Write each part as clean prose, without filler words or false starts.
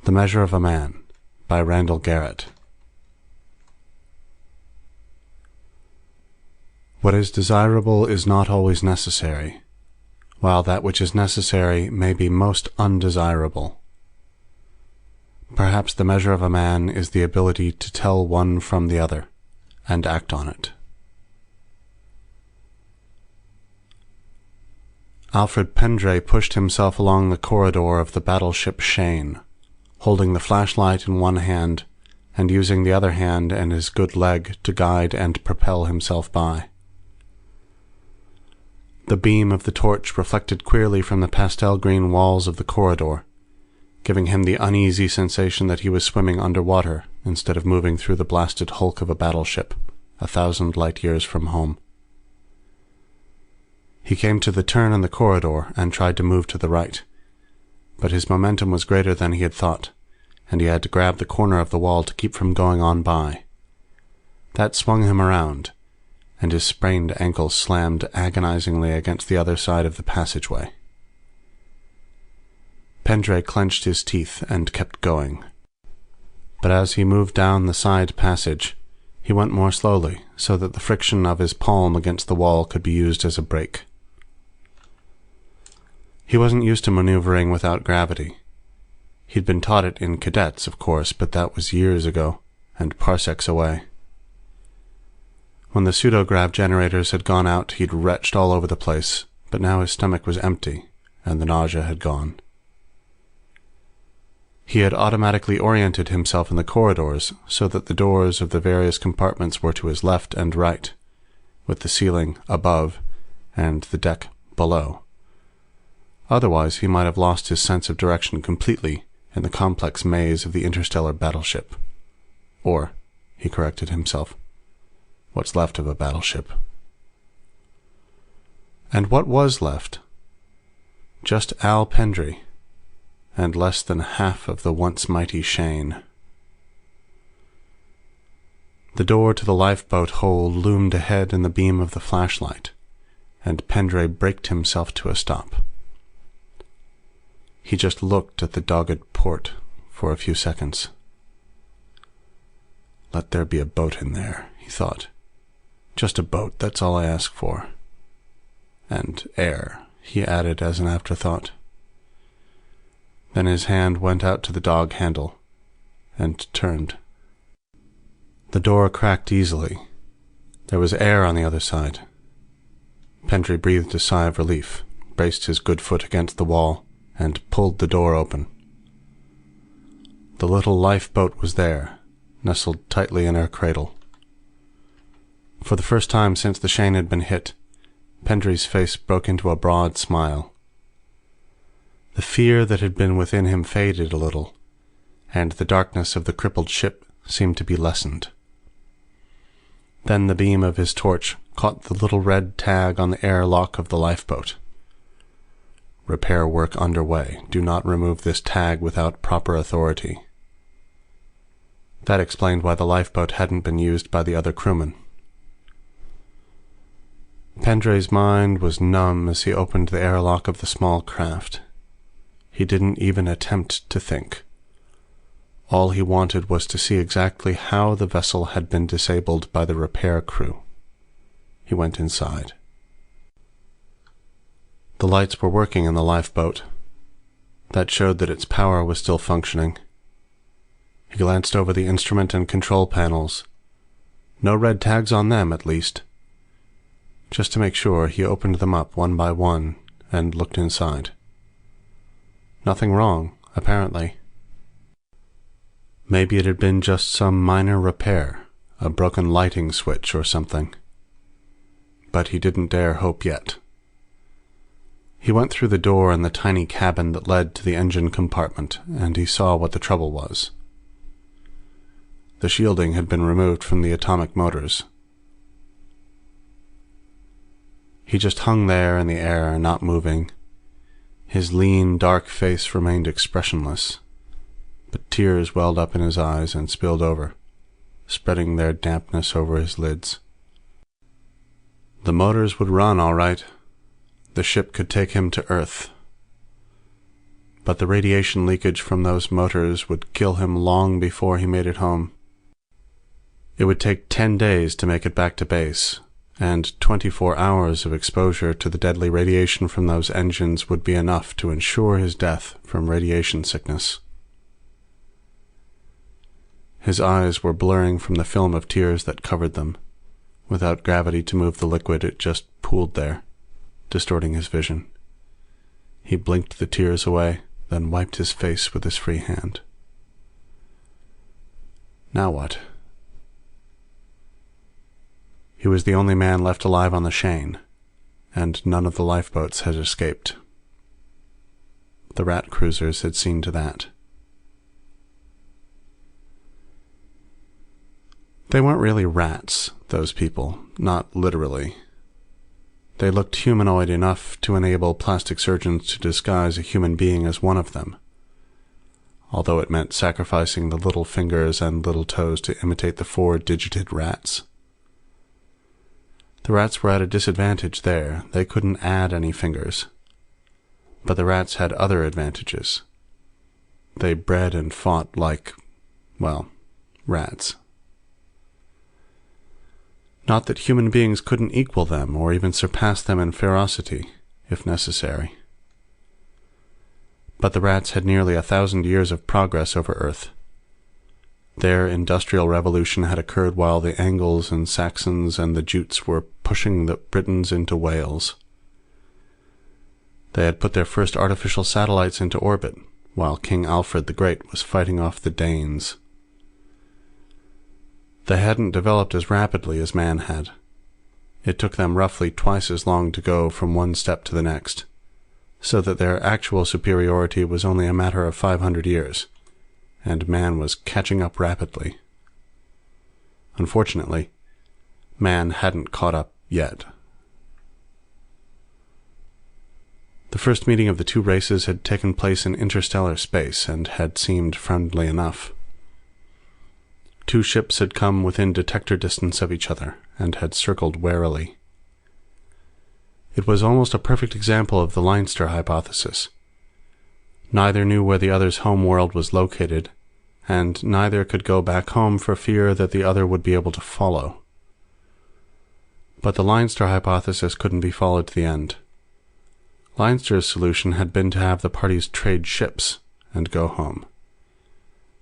The Measure of a Man by Randall Garrett. What is desirable is not always necessary, while that which is necessary may be most undesirable. Perhaps the measure of a man is the ability to tell one from the other, and act on it. Alfred Pendray pushed himself along the corridor of the battleship Shane, holding the flashlight in one hand and using the other hand and his good leg to guide and propel himself by. The beam of the torch reflected queerly from the pastel-green walls of the corridor, giving him the uneasy sensation that he was swimming underwater instead of moving through the blasted hulk of a battleship 1,000 light-years from home. He came to the turn in the corridor and tried to move to the right, but his momentum was greater than he had thought, and he had to grab the corner of the wall to keep from going on by. That swung him around, and his sprained ankle slammed agonizingly against the other side of the passageway. Pendray clenched his teeth and kept going. But as he moved down the side passage, he went more slowly, so that the friction of his palm against the wall could be used as a brake. He wasn't used to maneuvering without gravity. He'd been taught it in cadets, of course, but that was years ago, and parsecs away. When the pseudograv generators had gone out, he'd retched all over the place, but now his stomach was empty, and the nausea had gone. He had automatically oriented himself in the corridors so that the doors of the various compartments were to his left and right, with the ceiling above and the deck below. Otherwise, he might have lost his sense of direction completely in the complex maze of the interstellar battleship. Or, he corrected himself, what's left of a battleship. And what was left? Just Al Pendray, and less than half of the once mighty Shane. The door to the lifeboat hold loomed ahead in the beam of the flashlight, and Pendray braked himself to a stop. He just looked at the dogged port for a few seconds. Let there be a boat in there, he thought. Just a boat, that's all I ask for. And air, he added as an afterthought. Then his hand went out to the dog handle, and turned. The door cracked easily. There was air on the other side. Pendray breathed a sigh of relief, braced his good foot against the wall, and pulled the door open. The little lifeboat was there, nestled tightly in her cradle. For the first time since the Shane had been hit, Pendray's face broke into a broad smile. The fear that had been within him faded a little, and the darkness of the crippled ship seemed to be lessened. Then the beam of his torch caught the little red tag on the airlock of the lifeboat. Repair work underway. Do not remove this tag without proper authority. That explained why the lifeboat hadn't been used by the other crewmen. Pendray's mind was numb as he opened the airlock of the small craft. He didn't even attempt to think. All he wanted was to see exactly how the vessel had been disabled by the repair crew. He went inside. The lights were working in the lifeboat. That showed that its power was still functioning. He glanced over the instrument and control panels. No red tags on them, at least. Just to make sure, he opened them up one by one and looked inside. Nothing wrong, apparently. Maybe it had been just some minor repair, a broken lighting switch or something. But he didn't dare hope yet. He went through the door in the tiny cabin that led to the engine compartment, and he saw what the trouble was. The shielding had been removed from the atomic motors. He just hung there in the air, not moving. His lean, dark face remained expressionless, but tears welled up in his eyes and spilled over, spreading their dampness over his lids. The motors would run all right. The ship could take him to Earth. but the radiation leakage from those motors would kill him long before he made it home. It would take 10 days to make it back to base, and 24 hours of exposure to the deadly radiation from those engines would be enough to ensure his death from radiation sickness. His eyes were blurring from the film of tears that covered them. Without gravity to move the liquid, it just pooled there, distorting his vision. He blinked the tears away, then wiped his face with his free hand. Now what? He was the only man left alive on the Shane, and none of the lifeboats had escaped. The rat cruisers had seen to that. They weren't really rats, those people, not literally. They looked humanoid enough to enable plastic surgeons to disguise a human being as one of them, although it meant sacrificing the little fingers and little toes to imitate the 4-digited rats. The rats were at a disadvantage there. They couldn't add any fingers. But the rats had other advantages. They bred and fought like, well, rats. Not that human beings couldn't equal them or even surpass them in ferocity, if necessary. But the rats had nearly 1,000 years of progress over Earth. Their industrial revolution had occurred while the Angles and Saxons and the Jutes were pushing the Britons into Wales. They had put their first artificial satellites into orbit, while King Alfred the Great was fighting off the Danes. They hadn't developed as rapidly as man had. It took them roughly twice as long to go from one step to the next, so that their actual superiority was only a matter of 500 years. And man was catching up rapidly. Unfortunately, man hadn't caught up yet. The first meeting of the two races had taken place in interstellar space and had seemed friendly enough. Two ships had come within detector distance of each other and had circled warily. It was almost a perfect example of the Leinster hypothesis. Neither knew where the other's home world was located, and neither could go back home for fear that the other would be able to follow. But the Leinster hypothesis couldn't be followed to the end. Leinster's solution had been to have the parties trade ships and go home.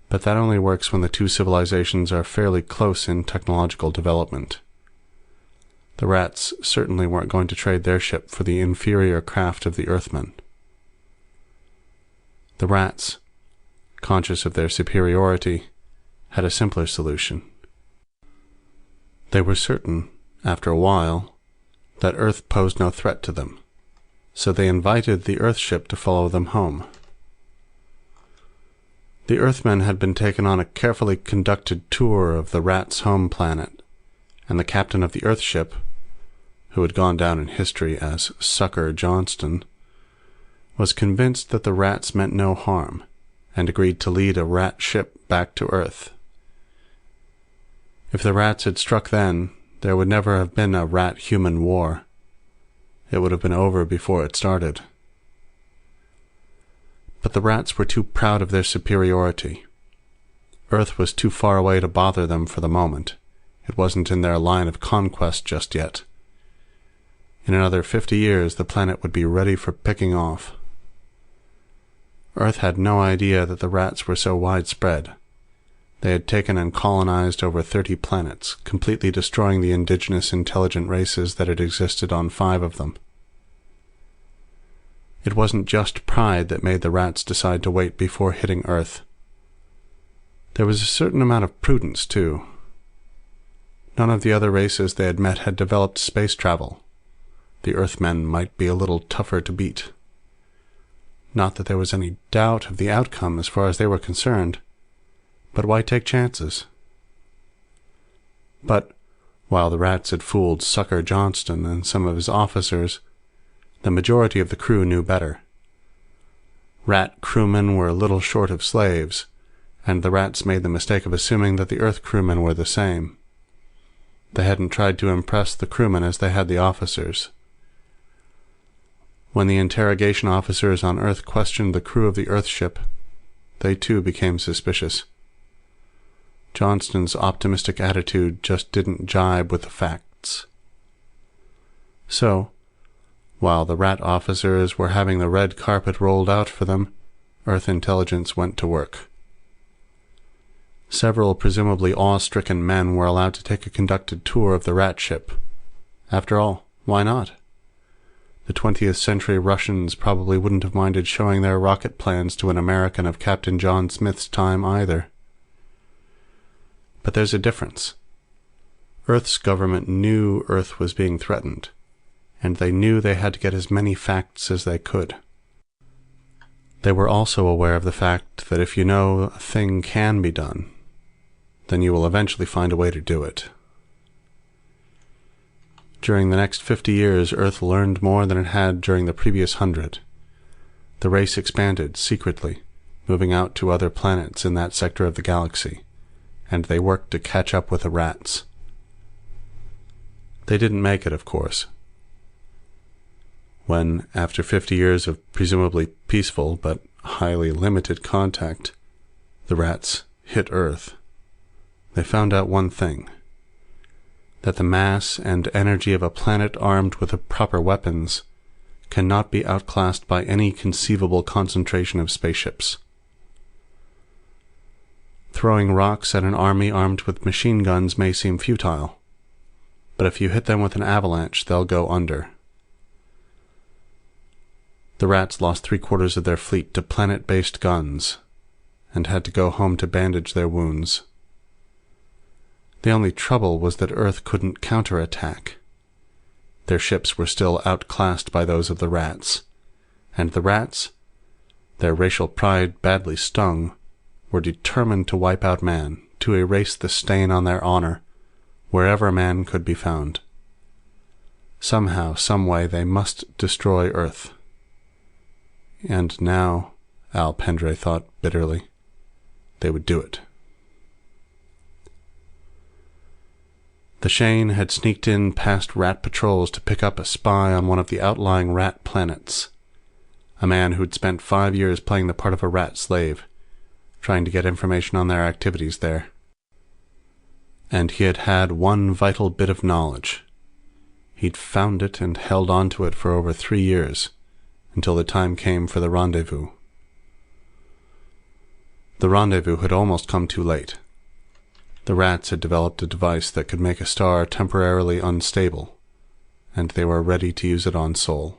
But that only works when the two civilizations are fairly close in technological development. The rats certainly weren't going to trade their ship for the inferior craft of the Earthmen. The rats, conscious of their superiority, had a simpler solution. They were certain, after a while, that Earth posed no threat to them, so they invited the Earth ship to follow them home. The Earthmen had been taken on a carefully conducted tour of the rats' home planet, and the captain of the Earth ship, who had gone down in history as Sucker Johnston, was convinced that the rats meant no harm, and agreed to lead a rat ship back to Earth. If the rats had struck then, there would never have been a rat-human war. It would have been over before it started. But the rats were too proud of their superiority. Earth was too far away to bother them for the moment. It wasn't in their line of conquest just yet. In another 50 years, the planet would be ready for picking off. Earth had no idea that the rats were so widespread. They had taken and colonized over 30 planets, completely destroying the indigenous intelligent races that had existed on 5 of them. It wasn't just pride that made the rats decide to wait before hitting Earth. There was a certain amount of prudence, too. None of the other races they had met had developed space travel. The Earthmen might be a little tougher to beat. Not that there was any doubt of the outcome as far as they were concerned, but why take chances? But while the rats had fooled Sucker Johnston and some of his officers, the majority of the crew knew better. Rat crewmen were little short of slaves, and the rats made the mistake of assuming that the Earth crewmen were the same. They hadn't tried to impress the crewmen as they had the officers. When the interrogation officers on Earth questioned the crew of the Earthship, they too became suspicious. Johnston's optimistic attitude just didn't jibe with the facts. So, while the rat officers were having the red carpet rolled out for them, Earth intelligence went to work. Several presumably awe-stricken men were allowed to take a conducted tour of the rat ship. After all, why not? The 20th century Russians probably wouldn't have minded showing their rocket plans to an American of Captain John Smith's time either. But there's a difference. Earth's government knew Earth was being threatened, and they knew they had to get as many facts as they could. They were also aware of the fact that if you know a thing can be done, then you will eventually find a way to do it. During the next 50 years, Earth learned more than it had during the previous 100. The race expanded secretly, moving out to other planets in that sector of the galaxy, and they worked to catch up with the rats. They didn't make it, of course. When, after 50 years of presumably peaceful but highly limited contact, the rats hit Earth, they found out one thing: that the mass and energy of a planet armed with the proper weapons cannot be outclassed by any conceivable concentration of spaceships. Throwing rocks at an army armed with machine guns may seem futile, but if you hit them with an avalanche, they'll go under. The rats lost 3/4 of their fleet to planet-based guns, and had to go home to bandage their wounds. The only trouble was that Earth couldn't counterattack. Their ships were still outclassed by those of the rats, and the rats, their racial pride badly stung, were determined to wipe out man, to erase the stain on their honor, wherever man could be found. Somehow, someway, they must destroy Earth. And now, Al Pendray thought bitterly, they would do it. The Shane had sneaked in past rat patrols to pick up a spy on one of the outlying rat planets, a man who'd spent 5 years playing the part of a rat slave, trying to get information on their activities there. And he had had one vital bit of knowledge. He'd found it and held on to it for over 3 years, until the time came for the rendezvous. The rendezvous had almost come too late. The rats had developed a device that could make a star temporarily unstable, and they were ready to use it on Sol.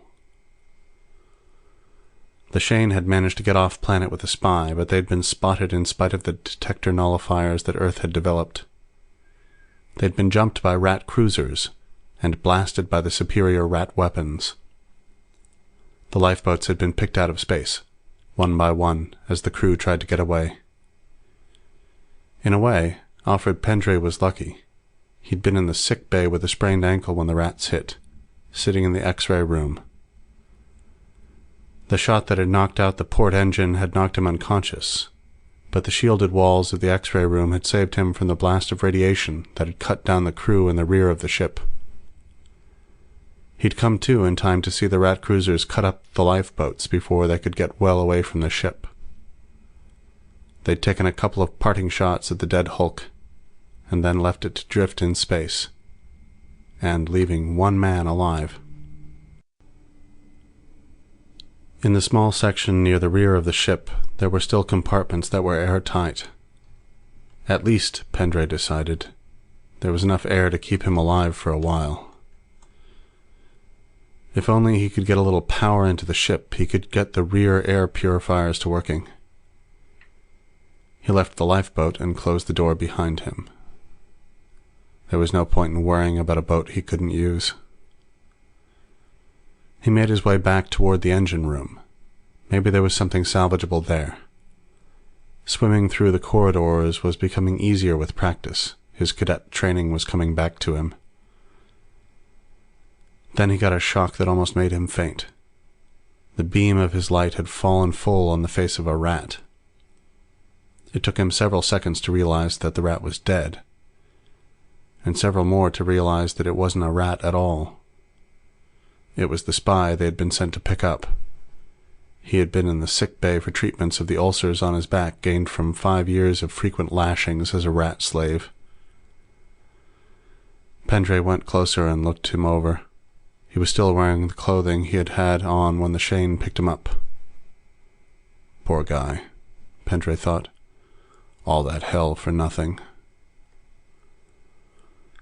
The Shane had managed to get off planet with a spy, but they'd been spotted in spite of the detector nullifiers that Earth had developed. They'd been jumped by rat cruisers, and blasted by the superior rat weapons. The lifeboats had been picked out of space, one by one, as the crew tried to get away. In a way, Alfred Pendray was lucky. He'd been in the sick bay with a sprained ankle when the rats hit, sitting in the X-ray room. The shot that had knocked out the port engine had knocked him unconscious, but the shielded walls of the X-ray room had saved him from the blast of radiation that had cut down the crew in the rear of the ship. He'd come to in time to see the rat cruisers cut up the lifeboats before they could get well away from the ship. They'd taken a couple of parting shots at the dead hulk, and then left it to drift in space, and leaving one man alive. In the small section near the rear of the ship, there were still compartments that were airtight. At least, Pendray decided, there was enough air to keep him alive for a while. If only he could get a little power into the ship, he could get the rear air purifiers to working. He left the lifeboat and closed the door behind him. There was no point in worrying about a boat he couldn't use. He made his way back toward the engine room. Maybe there was something salvageable there. Swimming through the corridors was becoming easier with practice. His cadet training was coming back to him. Then he got a shock that almost made him faint. The beam of his light had fallen full on the face of a rat. It took him several seconds to realize that the rat was dead, and several more to realize that it wasn't a rat at all. It was the spy they had been sent to pick up. He had been in the sick bay for treatments of the ulcers on his back gained from 5 years of frequent lashings as a rat slave. Pendray went closer and looked him over. He was still wearing the clothing he had had on when the Shane picked him up. Poor guy, Pendray thought. All that hell for nothing.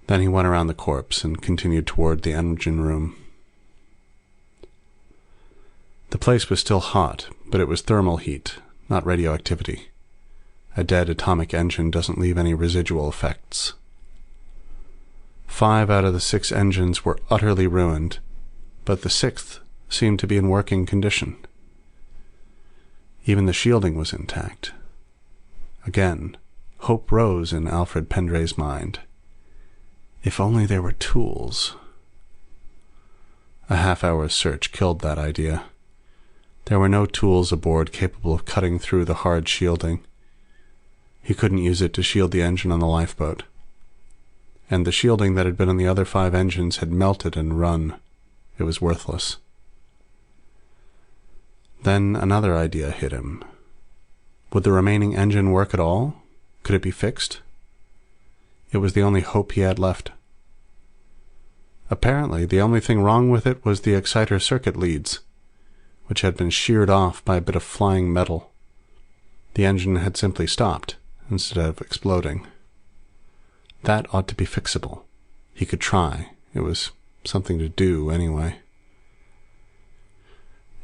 Then he went around the corpse and continued toward the engine room. The place was still hot, but it was thermal heat, not radioactivity. A dead atomic engine doesn't leave any residual effects. 5 out of the 6 engines were utterly ruined, but the 6th seemed to be in working condition. Even the shielding was intact. Again, hope rose in Alfred Pendray's mind. If only there were tools. A half-hour's search killed that idea. There were no tools aboard capable of cutting through the hard shielding. He couldn't use it to shield the engine on the lifeboat. And the shielding that had been on the other 5 engines had melted and run. It was worthless. Then another idea hit him. Would the remaining engine work at all? Could it be fixed? It was the only hope he had left. Apparently, the only thing wrong with it was the exciter circuit leads, which had been sheared off by a bit of flying metal. The engine had simply stopped, instead of exploding. That ought to be fixable. He could try. It was something to do, anyway.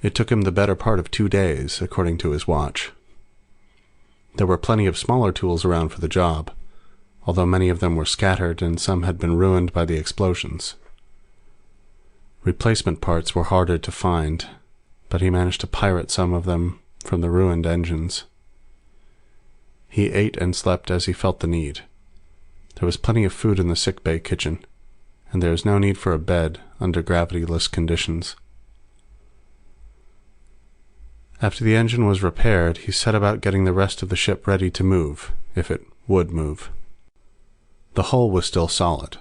It took him the better part of 2 days, according to his watch. There were plenty of smaller tools around for the job, although many of them were scattered and some had been ruined by the explosions. Replacement parts were harder to find, but he managed to pirate some of them from the ruined engines. He ate and slept as he felt the need. There was plenty of food in the sickbay kitchen, and there was no need for a bed under gravity-less conditions. After the engine was repaired, he set about getting the rest of the ship ready to move, if it would move. The hull was still solid,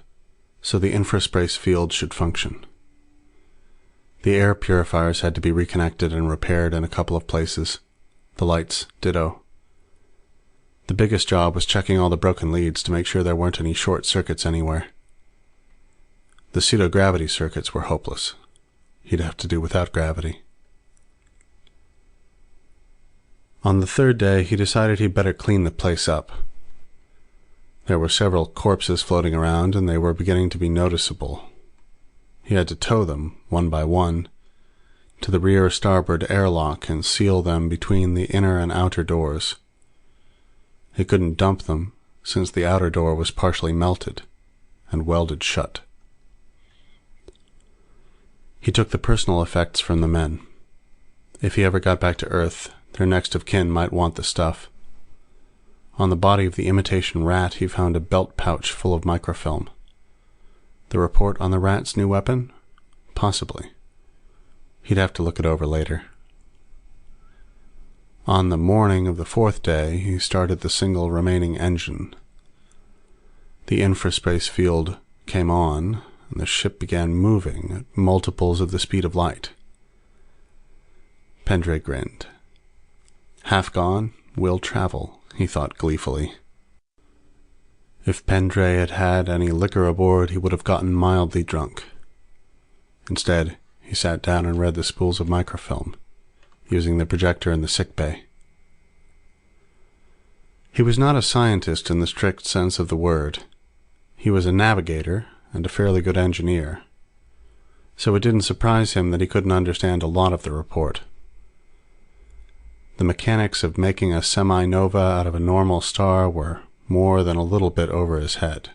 so the infraspace field should function. The air purifiers had to be reconnected and repaired in a couple of places. The lights, ditto. The biggest job was checking all the broken leads to make sure there weren't any short circuits anywhere. The pseudo-gravity circuits were hopeless. He'd have to do without gravity. On the 3rd day, he decided he'd better clean the place up. There were several corpses floating around, and they were beginning to be noticeable. He had to tow them, one by one, to the rear starboard airlock and seal them between the inner and outer doors. He couldn't dump them, since the outer door was partially melted and welded shut. He took the personal effects from the men. If he ever got back to Earth, their next of kin might want the stuff. On the body of the imitation rat, he found a belt pouch full of microfilm. The report on the rat's new weapon? Possibly. He'd have to look it over later. On the morning of the 4th day, he started the single remaining engine. The infraspace field came on, and the ship began moving at multiples of the speed of light. Pendray grinned. Half gone, will travel, he thought gleefully. If Pendray had had any liquor aboard, he would have gotten mildly drunk. Instead, he sat down and read the spools of microfilm, using the projector in the sickbay. He was not a scientist in the strict sense of the word. He was a navigator and a fairly good engineer, so it didn't surprise him that he couldn't understand a lot of the report. The mechanics of making a semi-nova out of a normal star were more than a little bit over his head.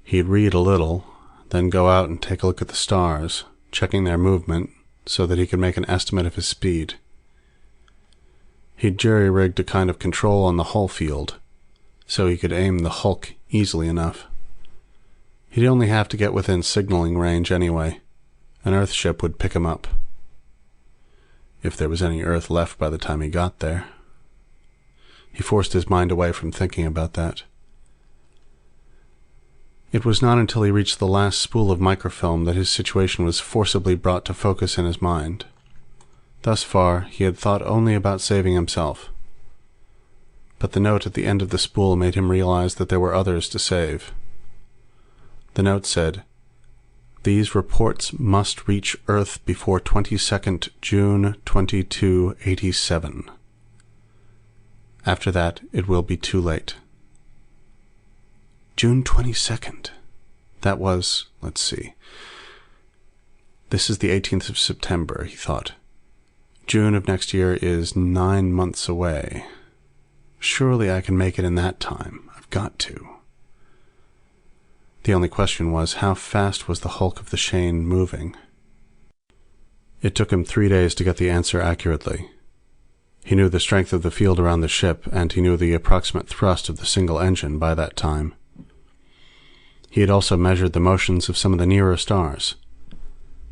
He'd read a little, then go out and take a look at the stars, checking their movement so that he could make an estimate of his speed. He'd jury-rigged a kind of control on the hull field, so he could aim the hulk easily enough. He'd only have to get within signaling range anyway. An Earth ship would pick him up. If there was any Earth left by the time he got there. He forced his mind away from thinking about that. It was not until he reached the last spool of microfilm that his situation was forcibly brought to focus in his mind. Thus far, he had thought only about saving himself. But the note at the end of the spool made him realize that there were others to save. The note said, "These reports must reach Earth before 22nd June 2287. After that, it will be too late." June 22nd. That was, let's see. This is the 18th of September, he thought. June of next year is 9 months away. Surely I can make it in that time. I've got to. The only question was, how fast was the hulk of the Shane moving? It took him 3 days to get the answer accurately. He knew the strength of the field around the ship, and he knew the approximate thrust of the single engine by that time. He had also measured the motions of some of the nearer stars.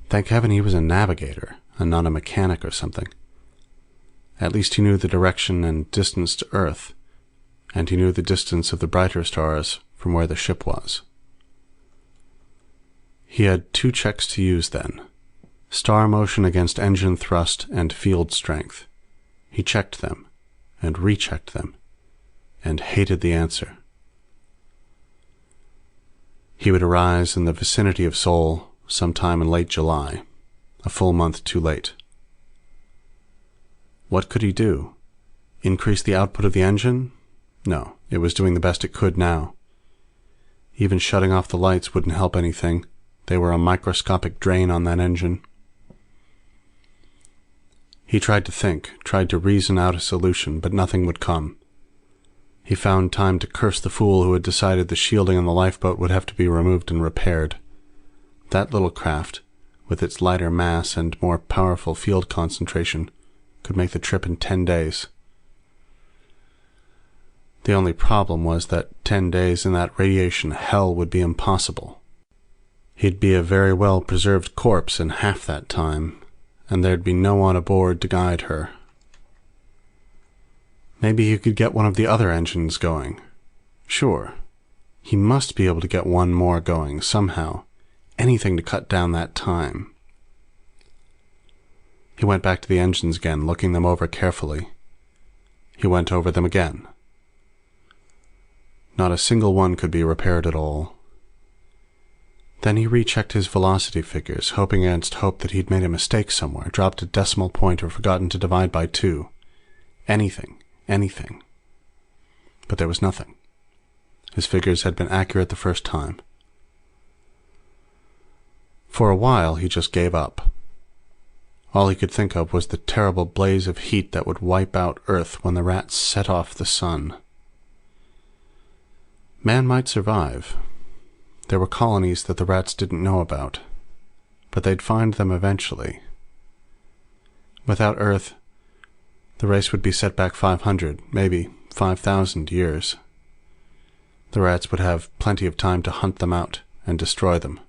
Thank heaven he was a navigator, and not a mechanic or something. At least he knew the direction and distance to Earth, and he knew the distance of the brighter stars from where the ship was. He had 2 checks to use then: star motion against engine thrust and field strength. He checked them, and rechecked them, and hated the answer. He would arise in the vicinity of Seoul sometime in late July, a full month too late. What could he do? Increase the output of the engine? No, it was doing the best it could now. Even shutting off the lights wouldn't help anything. They were a microscopic drain on that engine. He tried to think, tried to reason out a solution, but nothing would come. He found time to curse the fool who had decided the shielding on the lifeboat would have to be removed and repaired. That little craft, with its lighter mass and more powerful field concentration, could make the trip in 10 days. The only problem was that 10 days in that radiation hell would be impossible. He'd be a very well-preserved corpse in half that time, and there'd be no one aboard to guide her. Maybe he could get one of the other engines going. Sure, he must be able to get one more going somehow, anything to cut down that time. He went back to the engines again, looking them over carefully. He went over them again. Not a single one could be repaired at all. Then he rechecked his velocity figures, hoping against hope that he'd made a mistake somewhere, dropped a decimal point, or forgotten to divide by 2. Anything. But there was nothing. His figures had been accurate the first time. For a while he just gave up. All he could think of was the terrible blaze of heat that would wipe out Earth when the rats set off the sun. Man might survive. There were colonies that the rats didn't know about, but they'd find them eventually. Without Earth, the race would be set back 500, maybe 5,000 years. The rats would have plenty of time to hunt them out and destroy them.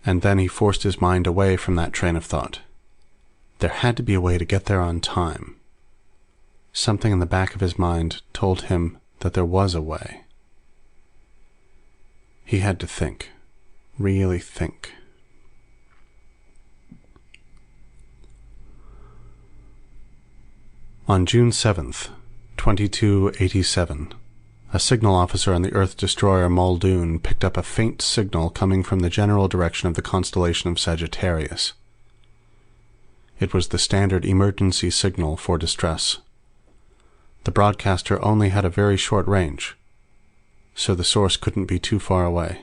And then he forced his mind away from that train of thought. There had to be a way to get there on time. Something in the back of his mind told him that there was a way. He had to think, really think. On June 7th, 2287, a signal officer on the Earth destroyer Muldoon picked up a faint signal coming from the general direction of the constellation of Sagittarius. It was the standard emergency signal for distress. The broadcaster only had a very short range, so the source couldn't be too far away.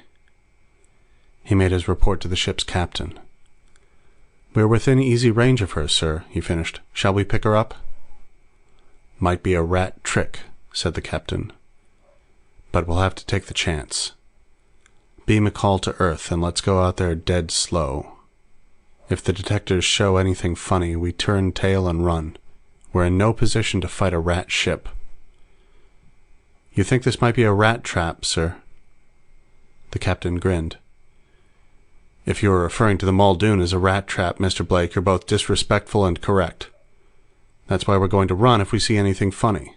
He made his report to the ship's captain. "We're within easy range of her, sir," he finished. "Shall we pick her up?" "Might be a rat trick," said the captain. "But we'll have to take the chance. Beam a call to Earth and let's go out there dead slow. If the detectors show anything funny, we turn tail and run. We're in no position to fight a rat ship." "You think this might be a rat trap, sir?" The captain grinned. "If you are referring to the Muldoon as a rat trap, Mr. Blake, you're both disrespectful and correct. That's why we're going to run if we see anything funny."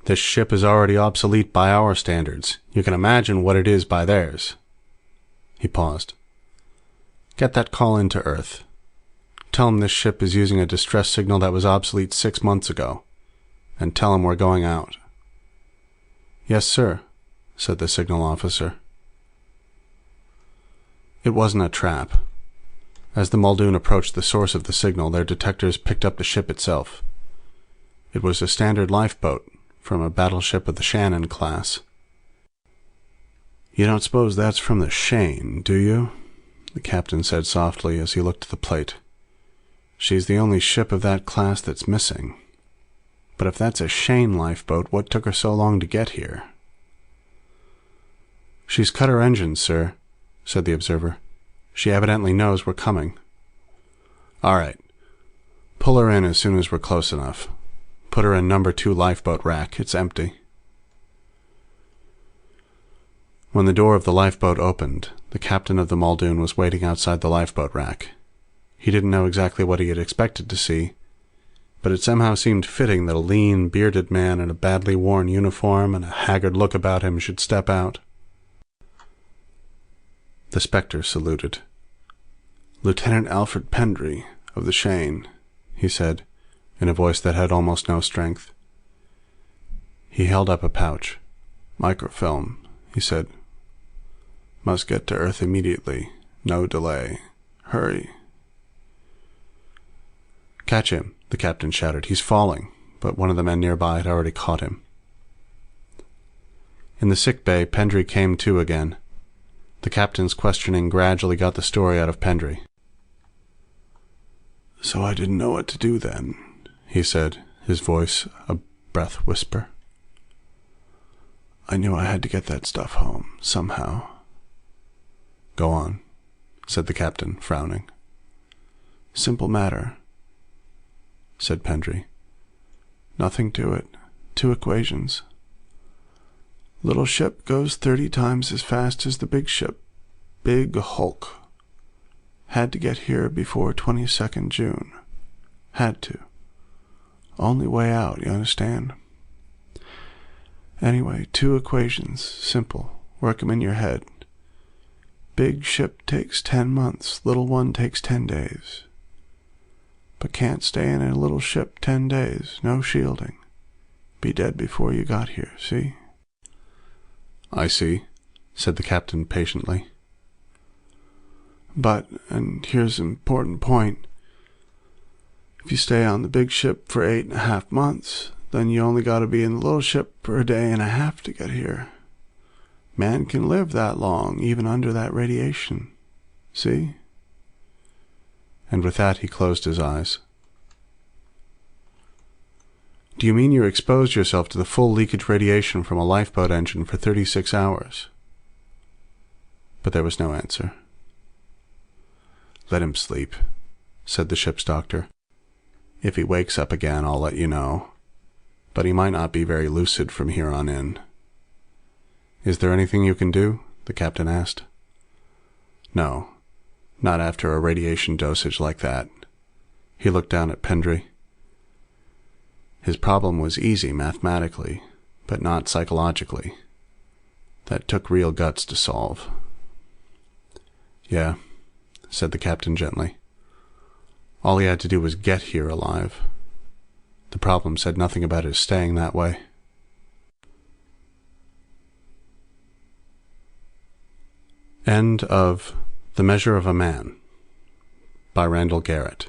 This ship is already obsolete by our standards. You can imagine what it is by theirs. He paused. Get that call into Earth. Tell him this ship is using a distress signal that was obsolete 6 months ago. And tell him we're going out. Yes, sir, said the signal officer. It wasn't a trap. As the Muldoon approached the source of the signal, their detectors picked up the ship itself. It was a standard lifeboat from a battleship of the Shannon class. You don't suppose that's from the Shane, do you? The captain said softly as he looked at the plate. She's the only ship of that class that's missing. But if that's a Shane lifeboat, what took her so long to get here? She's cut her engines, sir, said the observer. She evidently knows we're coming. All right. Pull her in as soon as we're close enough. Put her in number 2 lifeboat rack. It's empty. When the door of the lifeboat opened, the captain of the Muldoon was waiting outside the lifeboat rack. He didn't know exactly what he had expected to see, but it somehow seemed fitting that a lean, bearded man in a badly worn uniform and a haggard look about him should step out. The Spectre saluted. Lieutenant Alfred Pendry, of the Shane, he said, in a voice that had almost no strength. He held up a pouch. Microfilm, he said. Must get to Earth immediately. No delay. Hurry. Catch him, the captain shouted. He's falling, but one of the men nearby had already caught him. In the sick bay, Pendry came to again. The captain's questioning gradually got the story out of Pendry. So I didn't know what to do then, he said, his voice a breath whisper. I knew I had to get that stuff home, somehow. Go on, said the captain, frowning. Simple matter, said Pendry. Nothing to it. 2 equations. Little ship goes 30 times as fast as the big ship. Big Hulk. Had to get here before 22nd June. Had to. Only way out, you understand? Anyway, 2 equations. Simple. Work 'em in your head. Big ship takes 10 months. Little one takes 10 days. But can't stay in a little ship 10 days. No shielding. Be dead before you got here, see? I see, said the captain patiently. But, and here's an important point, if you stay on the big ship for 8.5 months, then you only got to be in the little ship for a day and a half to get here. Man can live that long, even under that radiation. See? And with that he closed his eyes. Do you mean you exposed yourself to the full leakage radiation from a lifeboat engine for 36 hours? But there was no answer. Let him sleep, said the ship's doctor. If he wakes up again, I'll let you know. But he might not be very lucid from here on in. Is there anything you can do? The captain asked. No, not after a radiation dosage like that. He looked down at Pendry. His problem was easy mathematically, but not psychologically. That took real guts to solve. Yeah, said the captain gently. All he had to do was get here alive. The problem said nothing about his staying that way. End of The Measure of a Man by Randall Garrett.